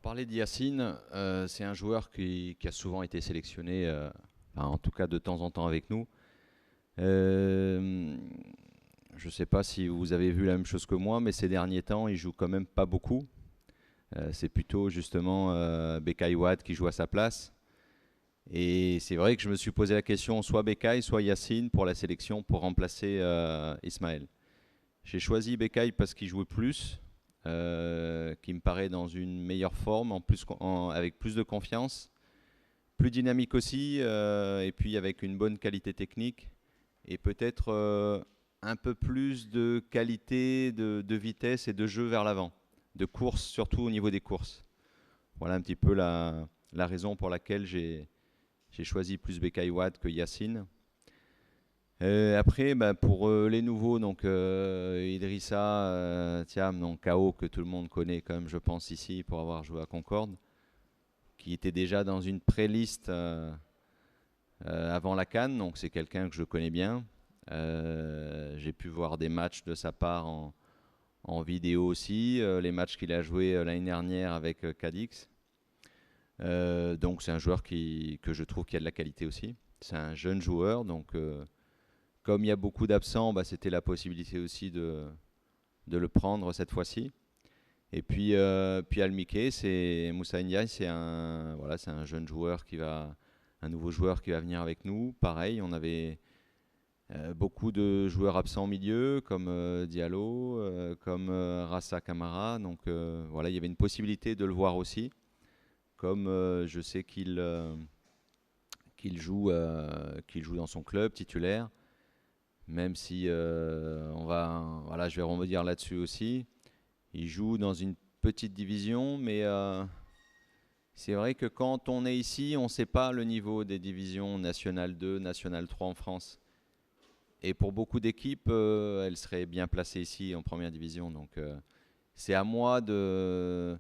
parler d'Yacine, c'est un joueur qui a souvent été sélectionné, en tout cas de temps en temps avec nous. Euh, je ne sais pas si vous avez vu la même chose que moi, mais ces derniers temps, il joue quand même pas beaucoup. C'est plutôt justement Becaye Wade qui joue à sa place. Et c'est vrai que je me suis posé la question, soit Becaye, soit Yacine pour la sélection pour remplacer Ismaël. J'ai choisi Becaye parce qu'il jouait plus, qui me paraît dans une meilleure forme, avec plus de confiance, plus dynamique aussi, et puis avec une bonne qualité technique, et peut-être un peu plus de qualité, de vitesse et de jeu vers l'avant, de course, surtout au niveau des courses. Voilà un petit peu la raison pour laquelle j'ai choisi plus Becaye Wade que Yacine. Après, bah, pour les nouveaux, donc Idrissa Thiam, donc KO, que tout le monde connaît quand même, je pense, ici, pour avoir joué à Concorde, qui était déjà dans une pré-liste avant la CAN, donc c'est quelqu'un que je connais bien. J'ai pu voir des matchs de sa part en vidéo aussi, les matchs qu'il a joué l'année dernière avec Cadix. Donc c'est un joueur que je trouve qui a de la qualité aussi. C'est un jeune joueur, donc comme il y a beaucoup d'absents, bah, c'était la possibilité aussi de le prendre cette fois-ci. Et puis Almike, c'est Moussa Ndiaye, c'est un jeune joueur un nouveau joueur qui va venir avec nous. Pareil, on avait beaucoup de joueurs absents au milieu, comme Diallo, comme Rassa Kamara. Donc voilà, il y avait une possibilité de le voir aussi. Comme je sais qu'il joue dans son club titulaire, même si voilà, je vais rebondir là-dessus aussi. Il joue dans une petite division, mais c'est vrai que quand on est ici, on ne sait pas le niveau des divisions National 2, National 3 en France. Et pour beaucoup d'équipes, elles seraient bien placées ici en première division. Donc c'est à moi de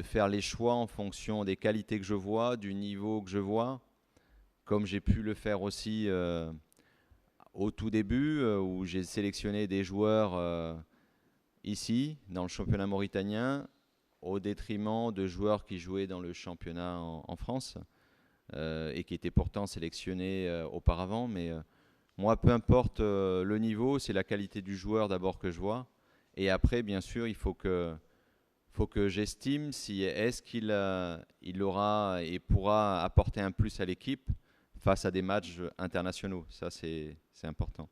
faire les choix en fonction des qualités que je vois, du niveau que je vois, comme j'ai pu le faire aussi au tout début, où j'ai sélectionné des joueurs ici, dans le championnat mauritanien, au détriment de joueurs qui jouaient dans le championnat en France et qui étaient pourtant sélectionnés auparavant. Mais moi, peu importe le niveau, c'est la qualité du joueur d'abord que je vois. Et après, bien sûr, faut que j'estime si est-ce il aura et pourra apporter un plus à l'équipe face à des matchs internationaux. Ça, c'est important.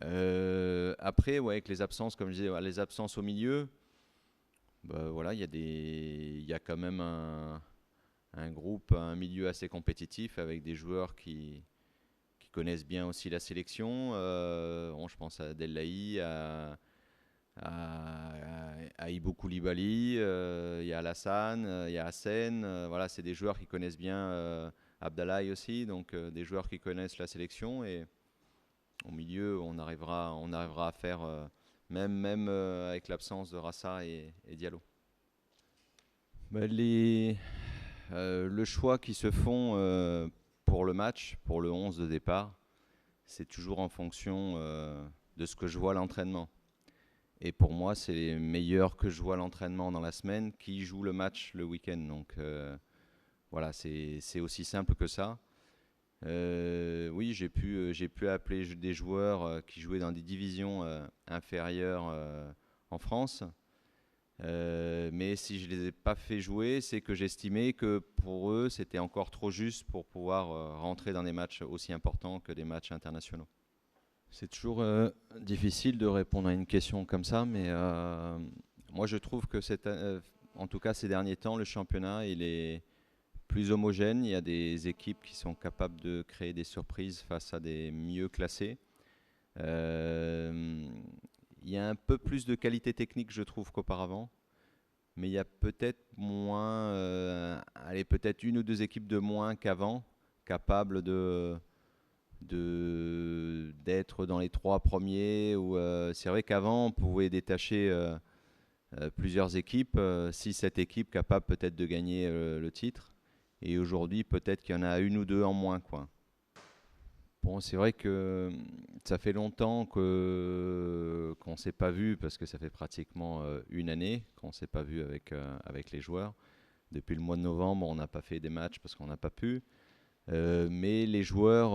Après, ouais, avec les absences, comme je disais, ouais, les absences au milieu, bah, voilà, il y a quand même un groupe, un milieu assez compétitif avec des joueurs qui connaissent bien aussi la sélection. Bon, je pense à Dellaï, à Ibou Koulibaly, il y a Alassane, il y a Hassen. Voilà, c'est des joueurs qui connaissent bien Abdallah aussi, donc des joueurs qui connaissent la sélection. Et au milieu, on arrivera à faire, même avec l'absence de Rassa et Diallo. Bah, le choix qui se font pour le match, pour le 11 de départ, c'est toujours en fonction de ce que je vois à l'entraînement. Et pour moi, c'est les meilleurs que je vois à l'entraînement dans la semaine qui jouent le match le week-end. Donc voilà, c'est aussi simple que ça. Oui, j'ai pu appeler des joueurs qui jouaient dans des divisions inférieures en France. Mais si je ne les ai pas fait jouer, c'est que j'estimais que pour eux, c'était encore trop juste pour pouvoir rentrer dans des matchs aussi importants que des matchs internationaux. C'est toujours difficile de répondre à une question comme ça, mais moi je trouve que en tout cas ces derniers temps, le championnat il est plus homogène. Il y a des équipes qui sont capables de créer des surprises face à des mieux classés. Euh, il y a un peu plus de qualité technique, je trouve, qu'auparavant. Mais il y a peut-être moins, allez, peut-être une ou deux équipes de moins qu'avant, capables d'être dans les trois premiers. C'est vrai qu'avant, on pouvait détacher plusieurs équipes, 6-7 équipes capables peut-être de gagner le titre. Et aujourd'hui, peut-être qu'il y en a une ou deux en moins, quoi. Bon, c'est vrai que ça fait longtemps qu'on ne s'est pas vu parce que ça fait pratiquement une année qu'on ne s'est pas vu avec les joueurs. Depuis le mois de novembre, on n'a pas fait des matchs parce qu'on n'a pas pu. Mais les joueurs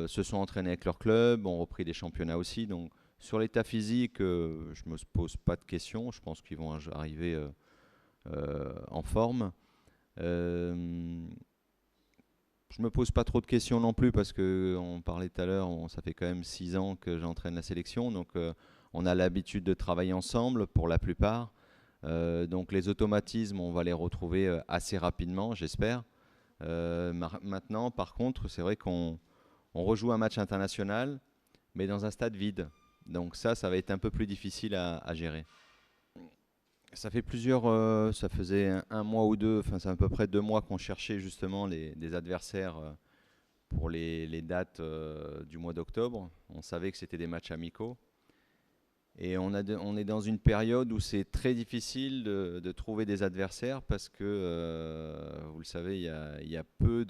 se sont entraînés avec leur club, ont repris des championnats aussi. Donc sur l'état physique, je ne me pose pas de questions. Je pense qu'ils vont arriver en forme. Euh, je me pose pas trop de questions non plus parce que on parlait tout à l'heure, ça fait quand même 6 ans que j'entraîne la sélection, donc on a l'habitude de travailler ensemble pour la plupart. Donc les automatismes, on va les retrouver assez rapidement, j'espère. Maintenant, par contre, c'est vrai qu'on rejoue un match international, mais dans un stade vide. Donc ça va être un peu plus difficile à gérer. Ça fait ça faisait un mois ou deux, enfin c'est à peu près 2 mois qu'on cherchait justement des adversaires pour les dates du mois d'octobre. On savait que c'était des matchs amicaux. Et on est dans une période où c'est très difficile de trouver des adversaires parce que, vous le savez, il y a peu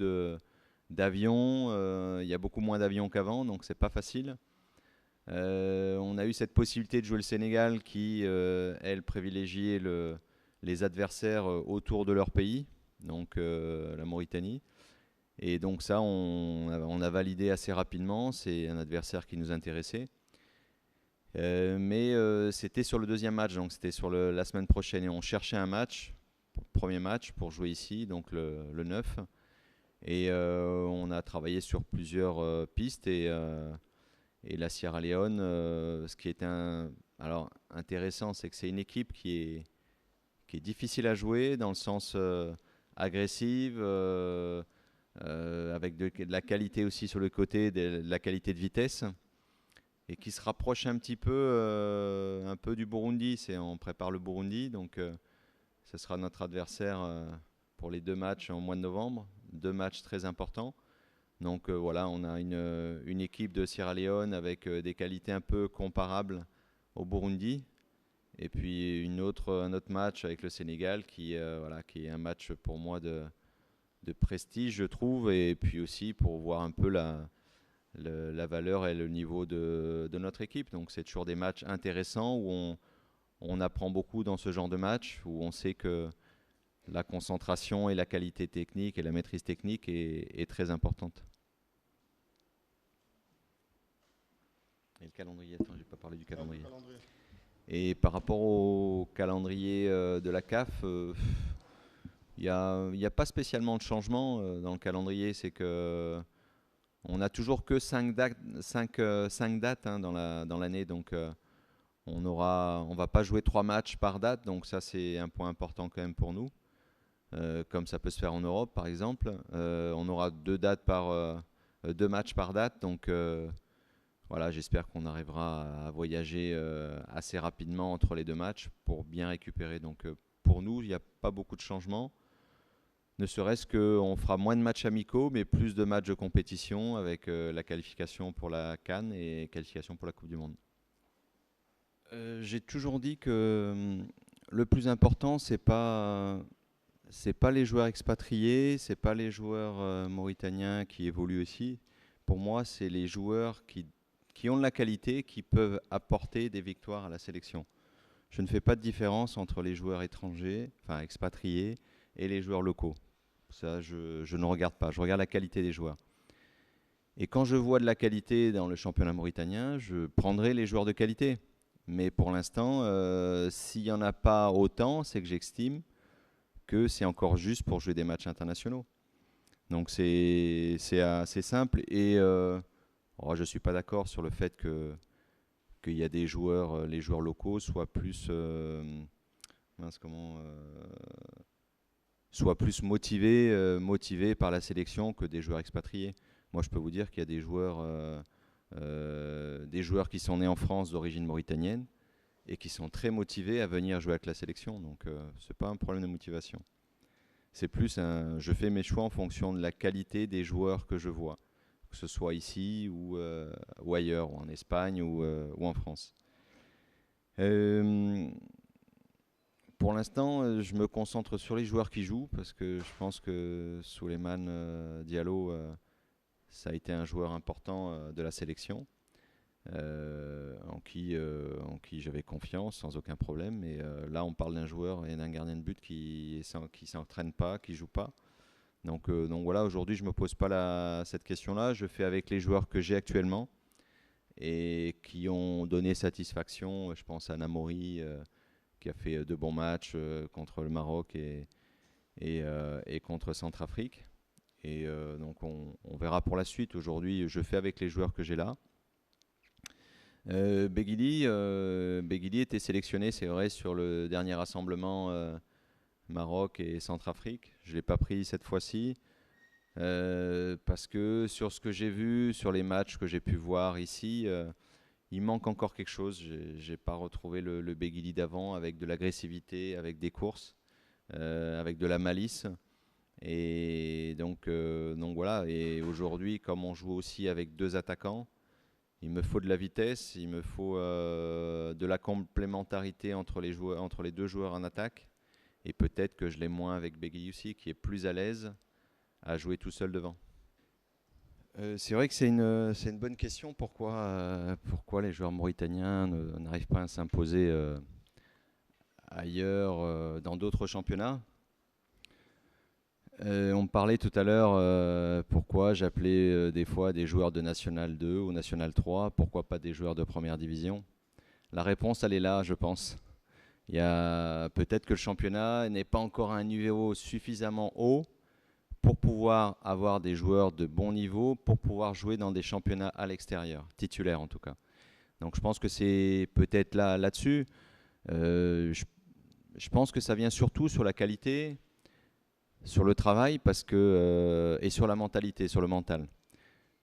d'avions, il y a beaucoup moins d'avions qu'avant, donc c'est pas facile. On a eu cette possibilité de jouer le Sénégal qui, elle, privilégiait les adversaires autour de leur pays, donc la Mauritanie. Et donc ça, on a validé assez rapidement, c'est un adversaire qui nous intéressait. Mais c'était sur le deuxième match, donc c'était sur la semaine prochaine. Et on cherchait un match, premier match pour jouer ici, donc le 9. Et on a travaillé sur plusieurs pistes. Et la Sierra Leone, ce qui est alors, intéressant, c'est que c'est une équipe qui est difficile à jouer dans le sens agressive, avec de la qualité aussi sur le côté, de la qualité de vitesse et qui se rapproche un peu du Burundi. On prépare le Burundi, donc ce sera notre adversaire pour les 2 matchs au mois de novembre. 2 matchs très importants. Donc voilà, on a une équipe de Sierra Leone avec des qualités un peu comparables au Burundi. Et puis un autre match avec le Sénégal voilà, qui est un match pour moi de prestige, je trouve, et puis aussi pour voir un peu la valeur et le niveau de notre équipe. Donc c'est toujours des matchs intéressants où on apprend beaucoup dans ce genre de match, où on sait que la concentration et la qualité technique et la maîtrise technique est très importante. Et le calendrier, attends, j'ai pas parlé du calendrier. Et par rapport au calendrier de la CAF, il y a pas spécialement de changement dans le calendrier. C'est que on n'a toujours que 5 dates hein, dans l'année. Donc on va pas jouer 3 matchs par date. Donc ça, c'est un point important quand même pour nous. Comme ça peut se faire en Europe, par exemple. On aura 2 matchs par date. Donc voilà, j'espère qu'on arrivera à voyager assez rapidement entre les 2 matchs pour bien récupérer. Donc pour nous, il n'y a pas beaucoup de changements. Ne serait-ce qu'on fera moins de matchs amicaux, mais plus de matchs de compétition avec la qualification pour la CAN et qualification pour la Coupe du Monde. J'ai toujours dit que le plus important, c'est pas les joueurs expatriés, c'est pas les joueurs mauritaniens qui évoluent aussi. Pour moi, c'est les joueurs qui ont de la qualité, qui peuvent apporter des victoires à la sélection. Je ne fais pas de différence entre les joueurs étrangers, enfin expatriés, et les joueurs locaux. Ça, je ne regarde pas. Je regarde la qualité des joueurs. Et quand je vois de la qualité dans le championnat mauritanien, je prendrai les joueurs de qualité. Mais pour l'instant, s'il n'y en a pas autant, c'est que j'estime que c'est encore juste pour jouer des matchs internationaux. Donc c'est assez simple. Et je ne suis pas d'accord sur le fait qu'il y a des joueurs, les joueurs locaux soient plus, mince, soient plus motivés par la sélection que des joueurs expatriés. Moi, je peux vous dire qu'il y a des joueurs qui sont nés en France d'origine mauritanienne et qui sont très motivés à venir jouer avec la sélection. Donc, ce n'est pas un problème de motivation. C'est plus je fais mes choix en fonction de la qualité des joueurs que je vois, que ce soit ici ou ailleurs, ou en Espagne ou en France. Pour l'instant, je me concentre sur les joueurs qui jouent parce que je pense que Souleymane Diallo, ça a été un joueur important de la sélection, en qui j'avais confiance sans aucun problème. Et là, on parle d'un joueur et d'un gardien de but qui s'entraîne pas, qui joue pas. Donc voilà, aujourd'hui, je me pose pas cette question-là. Je fais avec les joueurs que j'ai actuellement et qui ont donné satisfaction. Je pense à Namori, qui a fait de bons matchs contre le Maroc et contre Centrafrique. Et donc on verra pour la suite. Aujourd'hui, je fais avec les joueurs que j'ai là. Beguili était sélectionné, c'est vrai, sur le dernier rassemblement Maroc et Centrafrique. Je ne l'ai pas pris cette fois-ci parce que sur ce que j'ai vu, sur les matchs que j'ai pu voir ici, il manque encore quelque chose. Je n'ai pas retrouvé le Beguili d'avant avec de l'agressivité, avec des courses, avec de la malice. Et donc voilà. Et aujourd'hui, comme on joue aussi avec deux attaquants, il me faut de la vitesse, il me faut de la complémentarité entre les deux joueurs en attaque. Et peut-être que je l'ai moins avec Beguili aussi, qui est plus à l'aise à jouer tout seul devant. C'est vrai que c'est une bonne question. Pourquoi les joueurs mauritaniens n'arrivent pas à s'imposer ailleurs, dans d'autres championnats? On me parlait tout à l'heure pourquoi j'appelais des fois des joueurs de National 2 ou National 3, pourquoi pas des joueurs de première division. La réponse, elle est là, je pense. Il y a peut-être que le championnat n'est pas encore à un niveau suffisamment haut pour pouvoir avoir des joueurs de bon niveau, pour pouvoir jouer dans des championnats à l'extérieur, titulaires en tout cas. Donc je pense que c'est peut-être là-dessus. Je pense que ça vient surtout sur la qualité, sur le travail et sur la mentalité, sur le mental.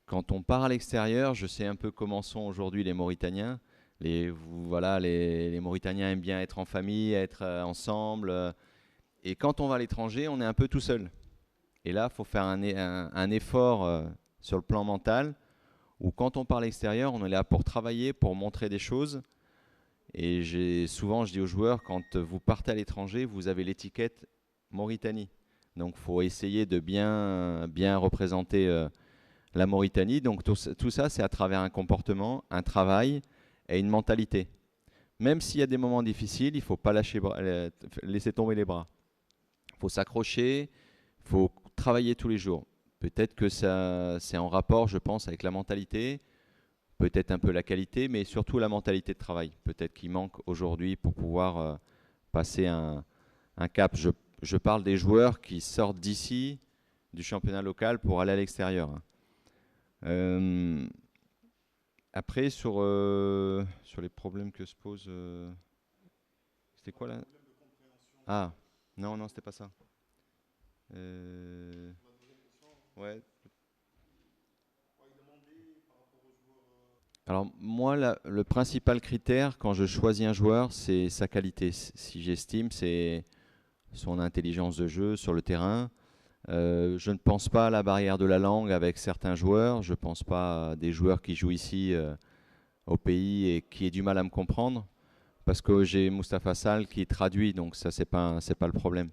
Quand on part à l'extérieur, je sais un peu comment sont aujourd'hui les Mauritaniens. Les Mauritaniens aiment bien être en famille, être ensemble. Et quand on va à l'étranger, on est un peu tout seul. Et là, il faut faire un effort sur le plan mental, où quand on part à l'extérieur, on est là pour travailler, pour montrer des choses. Et souvent, je dis aux joueurs, quand vous partez à l'étranger, vous avez l'étiquette Mauritanie. Donc, il faut essayer de bien représenter la Mauritanie. Donc, tout ça, c'est à travers un comportement, un travail et une mentalité. Même s'il y a des moments difficiles, il ne faut pas laisser tomber les bras. Il faut s'accrocher, il faut travailler tous les jours. Peut-être que ça, c'est en rapport, je pense, avec la mentalité, peut-être un peu la qualité, mais surtout la mentalité de travail. Peut-être qu'il manque aujourd'hui pour pouvoir passer un cap. Je parle des joueurs qui sortent d'ici, du championnat local, pour aller à l'extérieur. Après, sur les problèmes que se pose... c'était quoi là? Ah, non, c'était pas ça. Ouais. Alors moi, le principal critère quand je choisis un joueur, c'est sa qualité. Si j'estime, c'est son intelligence de jeu sur le terrain. Je ne pense pas à la barrière de la langue avec certains joueurs. Je ne pense pas à des joueurs qui jouent ici au pays et qui aient du mal à me comprendre. Parce que j'ai Mustapha Sall qui traduit, donc ça, c'est pas le problème.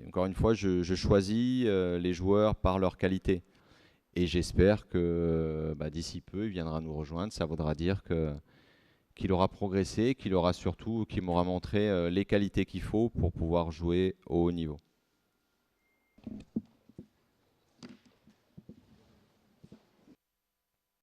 Encore une fois, je choisis les joueurs par leur qualité. Et j'espère que d'ici peu, il viendra nous rejoindre. Ça voudra dire qu'il aura progressé, qu'il m'aura montré les qualités qu'il faut pour pouvoir jouer au haut niveau.